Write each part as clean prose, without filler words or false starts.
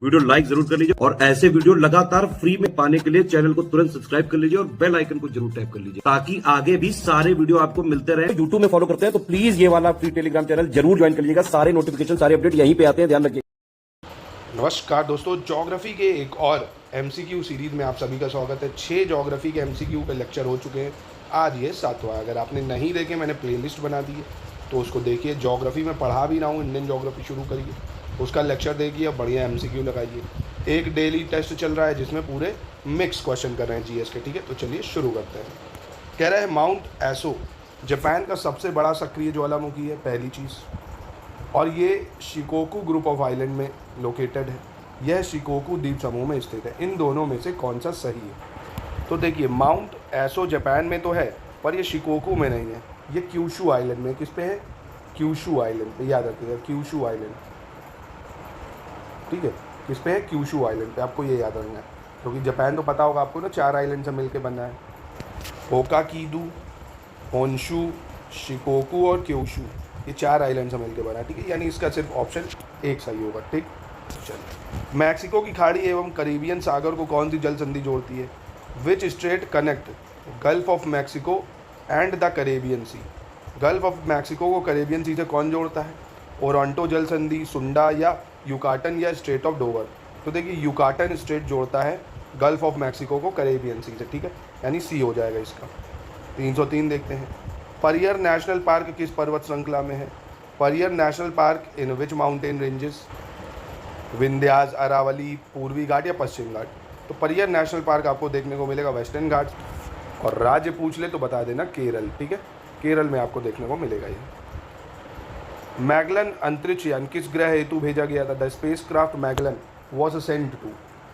Video like जरूर कर लीजिए और ऐसे वीडियो लगातार फ्री में पाने के लिए चैनल को तुरंत सब्सक्राइब कर लीजिए और बेल आइकन को जरूर टैप कर लीजिए ताकि आगे भी सारे वीडियो आपको मिलते रहे। यूट्यूब में फॉलो करते हैं तो प्लीज ये वाला फ्री टेलीग्राम चैनल जरूर ज्वाइन कर लीजिएगा। सारे नोटिफिकेशन सारे अपडेट यहीं पे आते हैं, ध्यान रखिए। नमस्कार दोस्तों, ज्योग्राफी के एक और एमसीक्यू सीरीज में आप सभी का स्वागत है। 6 ज्योग्राफी के एमसीक्यू पे लेक्चर हो चुके हैं, आज ये 7वां। अगर आपने नहीं देखे, मैंने प्लेलिस्ट बना दी है तो उसको देखिए। ज्योग्राफी में पढ़ा भी रहा हूँ, इंडियन ज्योग्राफी शुरू करिए, उसका लेक्चर देखिए, बढ़िया एमसीक्यू लगाइए। एक डेली टेस्ट चल रहा है जिसमें पूरे मिक्स क्वेश्चन कर रहे हैं जीएस के, ठीक है। तो चलिए शुरू करते हैं। कह रहा है माउंट एसो जापान का सबसे बड़ा सक्रिय ज्वालामुखी है, पहली चीज़, और ये शिकोकू ग्रुप ऑफ आइलैंड में लोकेटेड है। यह शिकोकू द्वीप समूह में स्थित है। इन दोनों में से कौन सा सही है? तो देखिए, माउंट एसो जापान में तो है पर ये शिकोकू में नहीं है, ये क्यूशू आइलैंड में। किस पे है? क्यूशू आइलैंड पे, याद रखिएगा, क्यूशू आइलैंड, ठीक है। किस पे है? क्यूशू आइलैंड पे, आपको ये याद रखना है क्योंकि जापान तो पता होगा आपको ना, 4 आइलैंड से मिलकर बना है। होकाकीडू, होन्शू, शिकोकू और क्यूशू, ये 4 आइलैंड से मिलकर बना है, ठीक है। यानी इसका सिर्फ ऑप्शन एक सही होगा, ठीक। चलिए, मैक्सिको की खाड़ी एवं कैरिबियन सागर को कौन सी जल संधि जोड़ती है? Which strait connect Gulf of Mexico and the Caribbean Sea? Gulf of Mexico को कैरेबियन सी से कौन जोड़ता है? ओरंटो जल संधि, सुंडा या युकाटन या स्ट्रेट ऑफ डोवर? तो देखिए, युकाटन स्ट्रेट जोड़ता है गल्फ ऑफ मैक्सिको को कैरेबियन सी से, ठीक है। यानी सी हो जाएगा इसका। 303 देखते हैं। परियर नेशनल पार्क किस पर्वत श्रृंखला में है? Periyar national park in which mountain ranges? Vindhyas, Aravalli, पूर्वी घाट या पश्चिम घाट? तो परियर नेशनल पार्क आपको देखने को मिलेगा वेस्टर्न घाट। और राज्य पूछ ले तो बता देना केरल, ठीक है। केरल में आपको देखने को मिलेगा ये। मैगलन अंतरिक्ष यान किस ग्रह हेतु भेजा गया था? The space craft Magellan was sent to.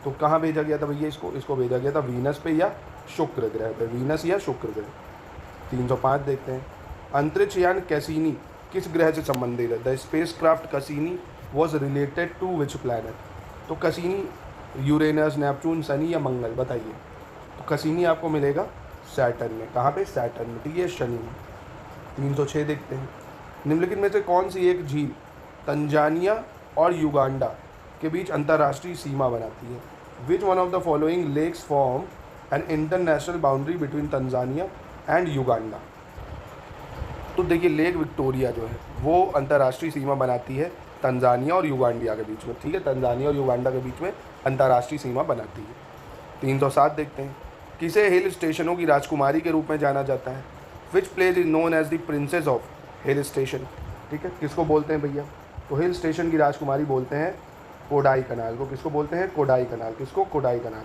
तो कहाँ भेजा गया था भैया इसको भेजा गया था वीनस पे या शुक्र ग्रह पे, वीनस या शुक्र ग्रह। 305 देखते हैं। अंतरिक्ष यान कैसीनी किस ग्रह से संबंधित है? The space craft Cassini was related to which planet? तो कैसीनी यूरेनस, नेपच्यून, शनि या मंगल, बताइए। तो कैसीनी आपको मिलेगा सैटर्न में। कहाँ पे? सैटर्न में, ठीक है, शनि में। 306 देखते हैं। निम्नलिखित में से कौन सी एक झील तंजानिया और युगांडा के बीच अंतर्राष्ट्रीय सीमा बनाती है? Which one of the following lakes form an international boundary between Tanzania and Uganda? तो देखिए, लेक विक्टोरिया जो है वो अंतर्राष्ट्रीय सीमा बनाती है तंजानिया और युगांडा के बीच में, ठीक है। तंजानिया और युगांडा के बीच में अंतर्राष्ट्रीय सीमा बनाती है। 307 देखते हैं। किसे हिल स्टेशनों की राजकुमारी के रूप में जाना जाता है? Which place is known as the princess of hill station? ठीक है, किसको बोलते हैं भैया? तो हिल स्टेशन की राजकुमारी बोलते हैं कोडाई कनाल को। किसको बोलते हैं? कोडाई कनाल। किसको? कोडाई कनाल।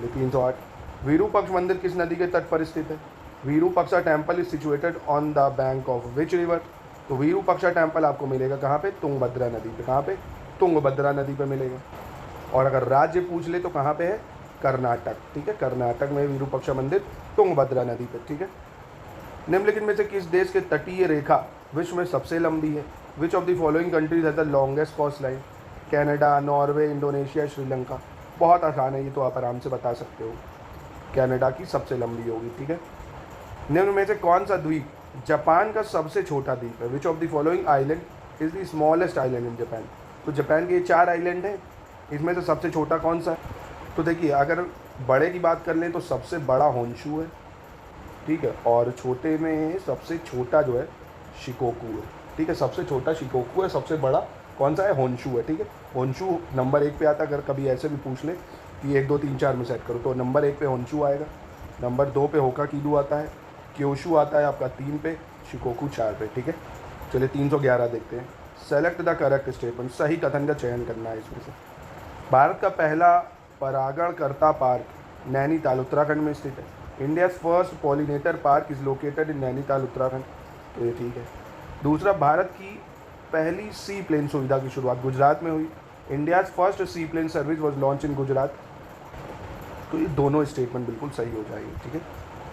308। विरूपाक्ष मंदिर किस नदी के तट पर स्थित है? Virupaksha temple is situated on the bank of which river? तो विरूपाक्षा टेम्पल आपको मिलेगा कहाँ पे? तुंगभद्रा नदी पे। कहाँ पे? तुंगभद्रा नदी पे मिलेगा। और अगर राज्य पूछ ले तो कहाँ पे है? कर्नाटक, ठीक है। कर्नाटक में विरूपाक्षा मंदिर तुंगभद्रा नदी पे, ठीक है। निम्नलिखित में से किस देश के तटीय रेखा विश्व में सबसे लंबी है? Which of the following countries has the longest coast line? Canada, Norway, Indonesia, Sri Lanka? बहुत आसान है, ये तो आप आराम से बता सकते हो। कनाडा की सबसे लंबी होगी, ठीक है। निम्न में से कौन सा द्वीप जापान का सबसे छोटा द्वीप है? Which of the following island is the smallest island in Japan? तो जापान के 4 आइलैंड हैं, इसमें से सबसे छोटा कौन सा है? तो देखिए, अगर बड़े की बात कर लें तो सबसे बड़ा होन्शू है, ठीक है। और छोटे में सबसे छोटा जो है शिकोकू है, ठीक है। सबसे छोटा शिकोकू है, सबसे बड़ा कौन सा है? होन्शू है, ठीक है। होन्शू नंबर 1 पे आता है। अगर कभी ऐसे भी पूछ ले कि 1 2 3 4 में सेट करो तो नंबर 1 पे होन्शू आएगा, नंबर 2 पे होकाकीडू आता है, क्योशू आता है आपका 3 पे, शिकोकू 4 पे, ठीक है। चलिए 311 देखते हैं। सेलेक्ट द करेक्ट स्टेटमेंट, सही कथन का चयन करना है इसमें से। भारत का पहला परागणकर्ता पार्क नैनीताल उत्तराखंड में स्थित है। India's first pollinator park is located in Nainital Uttarakhand, तो ये ठीक है। दूसरा, भारत की पहली सी प्लेन सुविधा की शुरुआत गुजरात में हुई। India's first sea plane service was launch in Gujarat, तो ये दोनों स्टेटमेंट बिल्कुल सही हो जाएगी, ठीक है।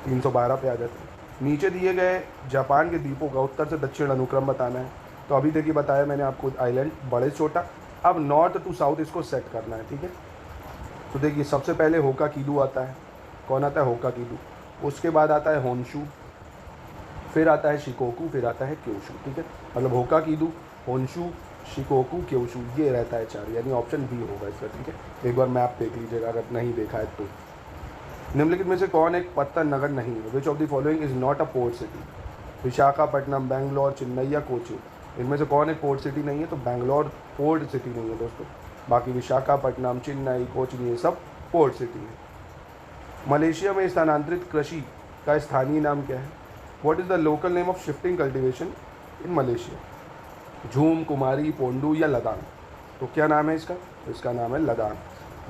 312 पे आ जाते हैं। नीचे दिए गए जापान के द्वीपों का उत्तर से दक्षिण अनुक्रम बताना है। तो अभी देखिए बताया मैंने आपको आइलैंड बड़े छोटा, अब नॉर्थ टू साउथ इसको सेट करना है, ठीक है। तो देखिए, सबसे पहले होकाकीडू आता है। कौन आता है? होकाकीडू। उसके बाद आता है होन्शू, फिर आता है शिकोकू, फिर आता है क्योशू, ठीक है। मतलब होकाकीडू, होन्शू, शिकोकू क्योशू, ये रहता है 4, यानी ऑप्शन बी होगा इसका। ठीक है, एक बार मैप देख लीजिएगा अगर नहीं देखा है तो। निम्नलिखित में से कौन एक पत्तन नगर नहीं है? Which of the following is not a port city? Visakhapatnam, Bangalore, Chennai या कोची? इनमें से कौन एक पोर्ट सिटी नहीं है? तो बेंगलोर पोर्ट सिटी नहीं है दोस्तों, बाकी विशाखापट्टनम, चेन्नई, कोची ये सब पोर्ट सिटी है। मलेशिया में स्थानांतरित कृषि का स्थानीय नाम क्या है? What is the local name of shifting cultivation in Malaysia? झूम, कुमारी, पोंडू या लदान? तो क्या नाम है इसका? तो इसका नाम है लदान।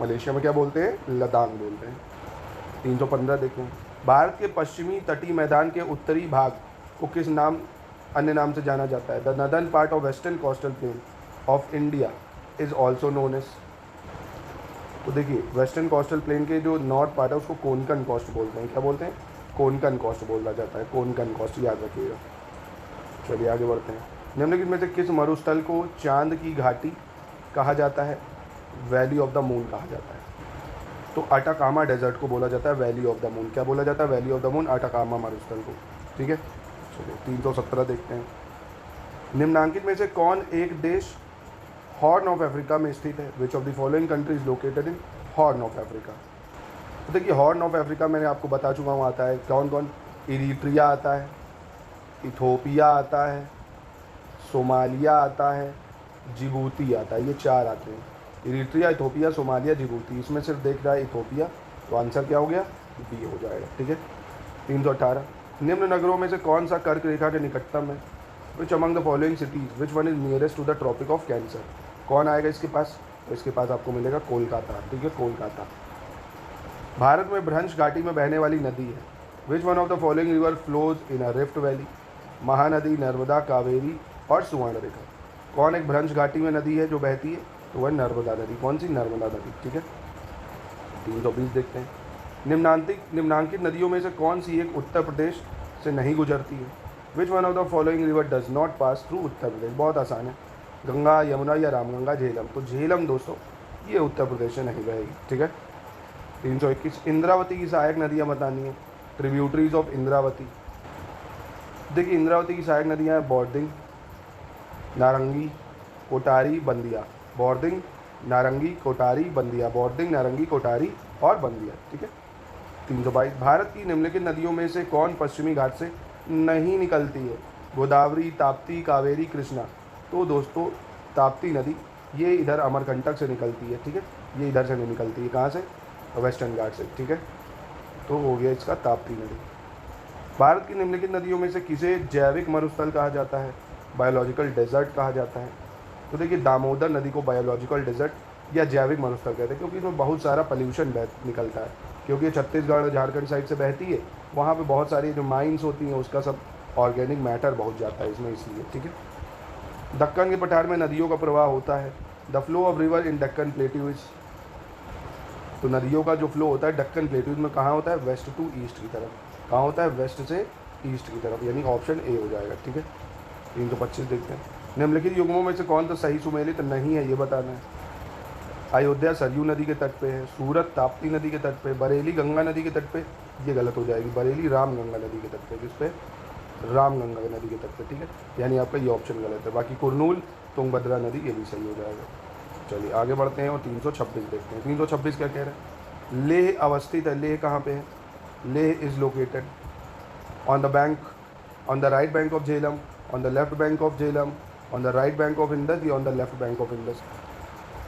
मलेशिया में क्या बोलते हैं? लदान बोलते हैं। 315 देखें। भारत के पश्चिमी तटीय मैदान के उत्तरी भाग को किस नाम अन्य नाम से जाना जाता है? The northern part of western coastal plain of India is also known as. तो देखिए, वेस्टर्न कोस्टल प्लेन के जो नॉर्थ पार्ट है उसको कोंकण कोस्ट बोलते हैं। क्या बोलते हैं? कोंकण कोस्ट बोला जाता है, कोंकण कोस्ट, याद रखिएगा। चलिए आगे बढ़ते हैं। निम्नलिखित में से किस मरुस्थल को चांद की घाटी कहा जाता है? वैली ऑफ द मून कहा जाता है। तो अटाकामा डेजर्ट को बोला जाता है वैली ऑफ द मून। क्या बोला जाता है? Valley of the moon, Atacama मरुस्थल को। ठीक है, चलिए 317 देखते हैं। निम्नांकित में से कौन एक देश हॉर्न ऑफ अफ्रीका में स्थित है? Which of the following country is located in horn of Africa? तो देखिए, हॉर्न ऑफ अफ्रीका मैंने आपको बता चुका हूँ आता है कौन कौन। इरिट्रिया आता है, इथोपिया आता है, सोमालिया आता है, जिबूती आता है। ये 4 आते हैं, इरिट्रिया, इथोपिया, सोमालिया, जिबूती। इसमें सिर्फ देख रहा है इथोपिया, तो आंसर क्या हो गया? बी हो जाएगा। ठीक है, 318। निम्न नगरों में से कौन सा कर्क रेखा के निकटतम है? Which among the following cities which one is nearest to the tropic of cancer? कौन आएगा इसके पास? तो इसके पास आपको मिलेगा कोलकाता। ठीक है, कोलकाता। भारत में भ्रंश घाटी में बहने वाली नदी है। Which one of the following river flows in a rift valley? Mahanadi, Narmada, Kaveri और सुवर्णरेखा। कौन एक भ्रंश घाटी में नदी है जो बहती है? तो वह नर्मदा नदी। कौन सी? नर्मदा नदी। ठीक है, 320 देखते हैं। निम्नांकित नदियों में से कौन सी एक उत्तर प्रदेश से नहीं गुजरती है? Which one of the following river does not pass through Uttar Pradesh? बहुत आसान है, गंगा, यमुना या रामगंगा, झेलम। तो झेलम दोस्तों ये उत्तर प्रदेश से नहीं बहेगी। ठीक है, 321। इंद्रावती की सहायक नदियाँ बतानी है, ट्रिब्यूटरीज ऑफ इंद्रावती। देखिए, इंद्रावती की सहायक नदियाँ हैं बोर्डिंग, नारंगी, कोटारी, बंदिया। बोर्डिंग, नारंगी, कोटारी, बंदिया। बोर्डिंग, नारंगी, कोटारी और बंदिया। ठीक है, 322। भारत की निम्नलिखित नदियों में से कौन पश्चिमी घाट से नहीं निकलती है? गोदावरी, ताप्ती, कावेरी, कृष्णा। तो दोस्तों ताप्ती नदी ये इधर अमरकंटक से निकलती है। ठीक है, ये इधर से नहीं निकलती है। कहाँ से? वेस्टर्न घाट से। ठीक है, तो हो गया इसका ताप्ती नदी। भारत की निम्नलिखित नदियों में से किसे जैविक मरुस्थल कहा जाता है? बायोलॉजिकल डेजर्ट कहा जाता है। तो देखिए, दामोदर नदी को बायोलॉजिकल डेजर्ट या जैविक मरुस्थल कहते हैं, क्योंकि इसमें बहुत सारा पोल्यूशन निकलता है, क्योंकि ये छत्तीसगढ़ झारखंड साइड से बहती है। वहाँ पे बहुत सारी जो माइंस होती हैं उसका सब ऑर्गेनिक मैटर बहुत जाता है इसमें, इसलिए। ठीक है, दक्कन के पठार में नदियों का प्रवाह होता है। The flow of river in Deccan plateaus. तो नदियों का जो फ्लो होता है दक्कन प्लेट्यूज में कहाँ होता है? वेस्ट टू ईस्ट की तरफ। कहाँ होता है? वेस्ट से ईस्ट की तरफ, यानी ऑप्शन ए हो जाएगा। ठीक है, 325 देखते हैं। निम्नलिखित युग्मों में से कौन सा सही सुमेलित नहीं है, ये बताना है। अयोध्या सरयू नदी के तट पे है, सूरत ताप्ती नदी के तट पे, बरेली गंगा नदी के तट पे। ये गलत हो जाएगी, बरेली रामगंगा नदी के तट पे। किस पे? रामगंगा नदी के तट पे। ठीक है, यानी आपका ये ऑप्शन गलत है। बाकी कुरनूल, तुंगभद्रा नदी, ये भी सही हो जाएगा। चलिए आगे बढ़ते हैं और 326 देखते हैं। 326 क्या कह रहे हैं? लेह अवस्थित है। लेह कहाँ पे है? Leh is located on the bank, on the right bank of Jhelum, on the left bank of Jhelum, on the right bank of Indus या on the left bank of Indus?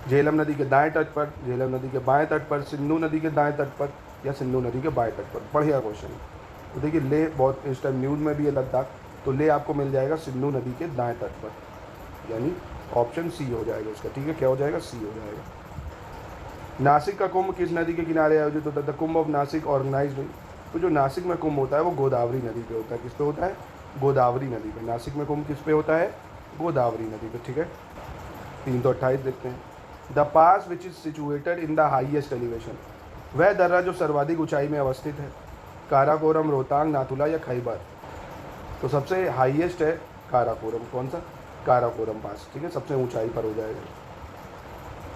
Jhelum नदी के दाएं तट पर, झेलम नदी के बाएं तट पर, सिंधु नदी के दाएं तट पर या सिंधु नदी के बाएं तट पर? बढ़िया क्वेश्चन है। तो देखिए, लेह बहुत इस टाइम न्यूज़ में भी है, लद्दाख। तो लेह आपको मिल जाएगा सिंधु नदी के दाएं तट पर, यानी ऑप्शन सी हो जाएगा इसका। ठीक है, क्या हो जाएगा? सी हो जाएगा। नासिक का कुंभ किस नदी के किनारे आयोजित होता है? The Kumbh of Nashik organized. तो जो नासिक में कुंभ होता है वो गोदावरी नदी पे होता है। किस पे होता है? गोदावरी नदी पे। नासिक में कुंभ किस पे होता है? गोदावरी नदी पे। ठीक है, 328 देखते हैं। The pass which is situated in the highest elevation. वह दर्रा जो सर्वाधिक ऊंचाई में अवस्थित है। काराकोरम, रोहतांग, नाथुला या खैबर? तो सबसे हाईएस्ट है काराकोरम। कौन सा? काराकोरम पास। ठीक है, सबसे ऊंचाई पर हो जाएगा।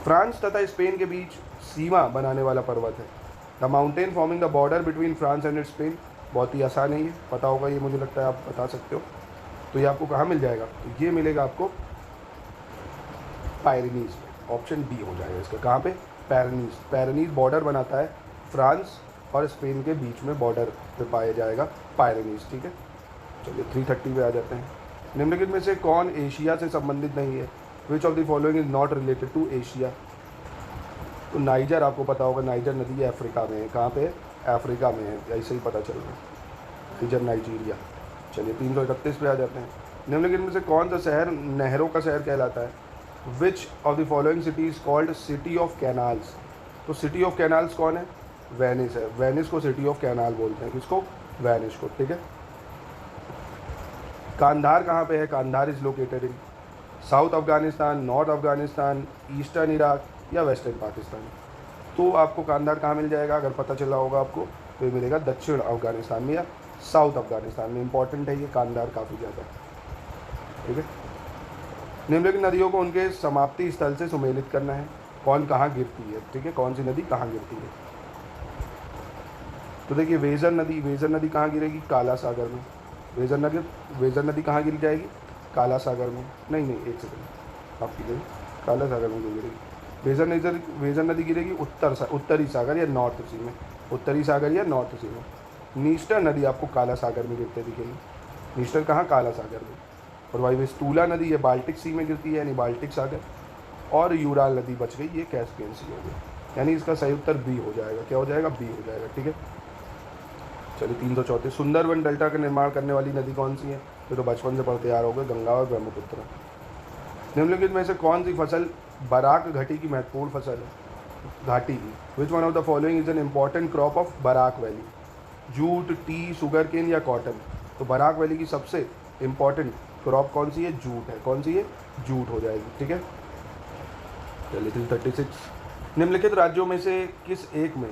फ्रांस तथा स्पेन के बीच सीमा बनाने वाला पर्वत है। The mountain forming the border between France and Spain. बहुत ही आसान है, ये पता होगा, ये मुझे लगता है आप बता सकते हो। तो ये आपको कहाँ मिल जाएगा? तो ये मिलेगा आपको पायरेनीज पे, ऑप्शन डी हो जाएगा इसका। कहाँ पे? पैरेनीज। पैरेनीज बॉर्डर बनाता है फ्रांस और स्पेन के बीच में, बॉर्डर पे पाया जाएगा पायरेनीज, ठीक है। चलिए 330 पे आ जाते हैं। निम्नलिखित में से कौन एशिया से संबंधित नहीं है? Which of the following is not related to Asia? तो नाइजर, आपको पता होगा नाइजर नदी अफ्रीका में है। कहाँ पे है? अफ्रीका में है, ऐसे ही पता चल रहा है, नाइजर नाइजीरिया। चलिए 331 पे आ जाते हैं। निम्नलिखित में से कौन सा शहर नहरों का शहर कहलाता है? Which of the following city is called city of canals? तो सिटी ऑफ कैनाल्स कौन है? वेनिस है। वेनिस को सिटी ऑफ कैनाल बोलते हैं, किसको? वेनिस को, ठीक है। कांधार कहाँ पे है? Kandahar is located in south Afghanistan, north Afghanistan, eastern Iraq या वेस्टर्न पाकिस्तान। तो आपको कांधार कहाँ मिल जाएगा? अगर पता चला होगा आपको तो ये मिलेगा दक्षिण अफगानिस्तान में या साउथ अफगानिस्तान में। इंपॉर्टेंट है ये कांधार काफ़ी ज़्यादा, ठीक है। निम्नलिखित नदियों को उनके समाप्ति स्थल से सुमेलित करना है। कौन कहाँ गिरती है, ठीक है, कौन सी नदी कहाँ गिरती है? तो देखिए वेजर नदी, वेजर नदी कहाँ गिरेगी? काला सागर में। वेजर नदी कहाँ गिर जाएगी? काला सागर में। नहीं, एक सेकंड, आपकी गई, काला सागर में क्यों गिरेगी? वेजर नदी गिरेगी उत्तरी सागर या नॉर्थ सी में, उत्तरी सागर या नॉर्थ सी में। नीस्टर नदी आपको काला सागर में गिरते दिखेगी। नीस्टर कहाँ? काला सागर में। और भाई विस्टूला नदी ये बाल्टिक सी में गिरती है, यानी बाल्टिक सागर। और यूराल नदी बच गई, ये कैस्पियन सी हो गई, यानी इसका सही उत्तर बी हो जाएगा। क्या हो जाएगा? बी हो जाएगा, ठीक है। चलिए 334। सुंदरवन डेल्टा का निर्माण करने वाली नदी कौन सी है? ये तो बचपन से पढ़ते आ रहे होंगे, गंगा और ब्रह्मपुत्र। निम्नलिखित में से कौन सी फसल बराक घाटी की महत्वपूर्ण फसल है? घाटी की। Which one of the following is an important crop of Barak valley? Jute, tea, sugar cane या कॉटन? तो बराक वैली की सबसे इम्पॉर्टेंट क्रॉप कौन सी है? जूट है। कौन सी है? जूट हो जाएगी, ठीक है। चलिए 336। निम्नलिखित राज्यों में से किस एक में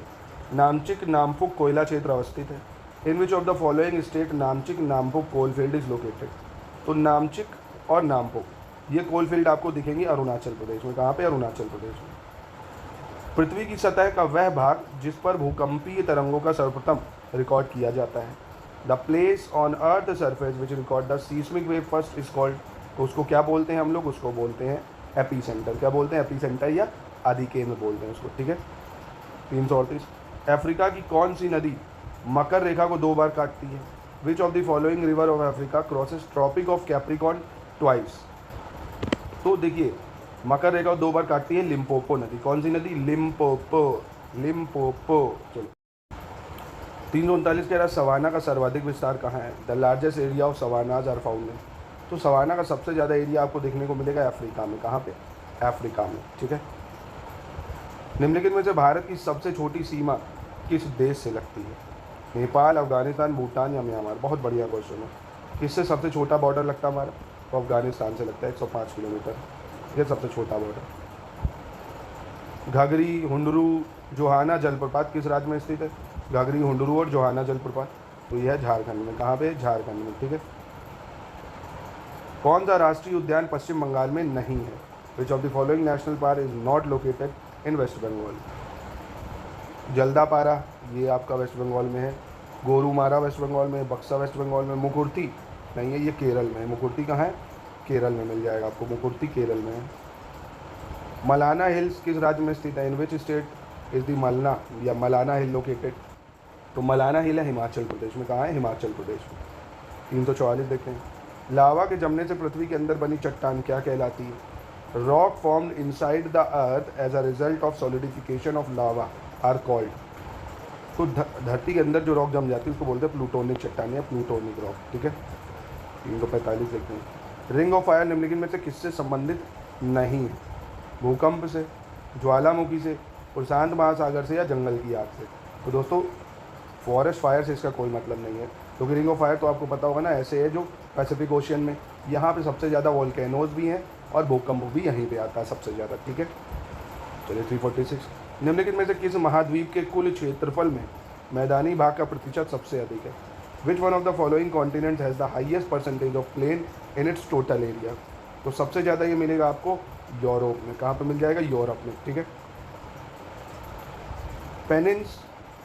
नामचिक नामपुक कोयला क्षेत्र अवस्थित है? In which of the following state Namchik Namphuk coal field is located? तो नामचिक और नामपुक ये कोल फील्ड आपको दिखेंगी अरुणाचल प्रदेश में। कहाँ पे? अरुणाचल प्रदेश में। पृथ्वी की सतह का वह भाग जिस पर भूकंपीय तरंगों का सर्वप्रथम रिकॉर्ड किया जाता है। The place on earth surface which record the seismic wave first is called, तो उसको क्या बोलते हैं हम लोग? उसको बोलते हैं एपी सेंटर। क्या बोलते हैं? एपी सेंटर या आदि केंद्र बोलते हैं उसको, ठीक है। 338। अफ्रीका की कौन सी नदी मकर रेखा को 2 बार काटती है? Which of the following river of Africa crosses tropic of capricorn twice? तो देखिए मकर रेखा को 2 बार काटती है लिम्पोपो नदी। कौन सी नदी? लिम्पोपो। चलो 339 कह रहा है सवाना का सर्वाधिक विस्तार कहाँ है? The largest area of savannas are found in. तो सवाना का सबसे ज़्यादा एरिया आपको देखने को मिलेगा अफ्रीका में। कहाँ पे? अफ्रीका में, ठीक है। निम्नलिखित में से भारत की सबसे छोटी सीमा किस देश से लगती है? नेपाल, अफगानिस्तान, भूटान या म्यांमार? बहुत बढ़िया क्वेश्चन है। किससे सबसे छोटा बॉर्डर लगता है हमारा? तो अफगानिस्तान से लगता है, 105 किलोमीटर, ये सबसे छोटा बॉर्डर। घाघरी, हुंडरू, जोहाना जलप्रपात किस राज्य में स्थित है? घाघरी, हुंडरू और जोहाना जलप्रपात, तो यह है झारखंड में। कहाँ पे? झारखंड में, ठीक है। कौन सा राष्ट्रीय उद्यान पश्चिम बंगाल में नहीं है? Which of the following national park is not located in west Bengal? Jaldapara ये आपका वेस्ट बंगाल में है, गोरुमारा वेस्ट बंगाल में, बक्सा वेस्ट बंगाल में, मुकुर्ती नहीं है, ये केरल में है। मुकुर्ती कहाँ है? केरल में मिल जाएगा आपको, मुकुर्ती केरल में है। मलाना हिल्स किस राज्य में स्थित है? In which state is the मलना या मलाना हिल लोकेटेड? तो मलाना हिल है हिमाचल प्रदेश में। कहाँ है? हिमाचल प्रदेश में। 344 देखते हैं। लावा के जमने से पृथ्वी के अंदर बनी चट्टान क्या कहलाती है? Rock formed inside the earth as a result of solidification of lava are called. तो धरती के अंदर जो रॉक जम जाती है उसको बोलते हैं प्लूटोनिक चट्टान या प्लूटोनिक रॉक, ठीक है। 345 देखते हैं। रिंग ऑफ फायर निम्नलिखित में से किससे संबंधित नहीं है? भूकंप से, ज्वालामुखी से, प्रशांत महासागर से या जंगल की आग से? तो दोस्तों फॉरेस्ट फायर से इसका कोई मतलब नहीं है, क्योंकि रिंग ऑफ फायर तो आपको पता होगा ना, ऐसे है जो पैसिफिक ओशियन में, यहाँ पे सबसे ज़्यादा वोल्केनोज भी हैं और भूकंप भी यहीं पे आता है सबसे ज़्यादा, ठीक है। चलिए 346। निम्नलिखित में से किस महाद्वीप के कुल क्षेत्रफल में मैदानी भाग का प्रतिशत सबसे अधिक है? Which one of the following continent has the highest percentage of plain in its total area? तो सबसे ज़्यादा ये मिलेगा आपको यूरोप में। कहाँ पे मिल जाएगा? यूरोप में, ठीक है। पेनिन्स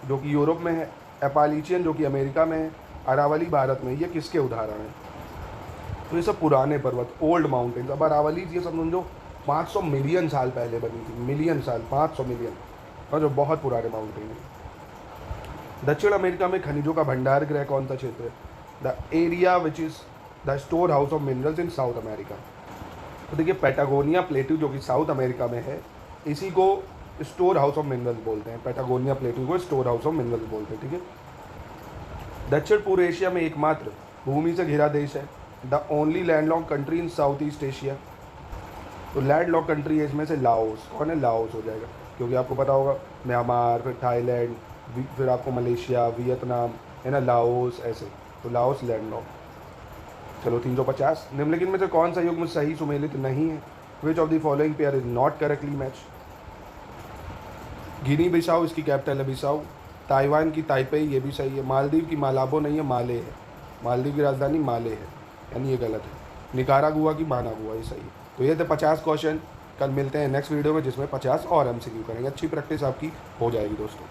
जो कि यूरोप में है, एपालिचियन जो कि अमेरिका में है, अरावली भारत में, ये किसके उदाहरण हैं? तो ये सब पुराने पर्वत, ओल्ड माउंटेन्स। अब अरावली ये सब समझो 500 मिलियन साल पहले बनी थी, मिलियन साल, 500 मिलियन, और जो बहुत पुराने माउंटेन है। दक्षिण अमेरिका में खनिजों का भंडार गृह कौन सा क्षेत्र है? The area which is the store house of minerals in south America. तो देखिए पैटागोनिया प्लेट्यू जो कि साउथ अमेरिका में है, इसी को स्टोर हाउस ऑफ मिनरल्स बोलते हैं। पैटागोनिया प्लेट्यू को स्टोर हाउस ऑफ मिनरल्स बोलते हैं, ठीक है। दक्षिण पूर्व एशिया में एकमात्र भूमि से घिरा देश है। The only landlock country in south east Asia. तो लैंडलॉक कंट्री है इसमें से लाओस। कौन है? लाओस हो जाएगा, क्योंकि आपको पता होगा म्यांमार, फिर थाईलैंड, फिर आपको मलेशिया, वियतनाम, है ना, लाओस, ऐसे। तो लाओस लैंडलॉक। चलो 350। निम्नलिखित में से कौन सा युग्म सही सुमेलित नहीं है? Which of the following pair is not correctly match? Guinea Bissau, इसकी कैपिटल है बिसाऊ। ताइवान की ताइपेई, ये भी सही है। मालदीव की मालाबो नहीं है, माले है। मालदीव की राजधानी माले है, यानी ये गलत है। निकारागुआ की मानागुआ, ये सही है। तो ये थे 50 क्वेश्चन। कल मिलते हैं नेक्स्ट वीडियो में, जिसमें 50 और MCQ करेंगे। अच्छी प्रैक्टिस आपकी हो जाएगी दोस्तों।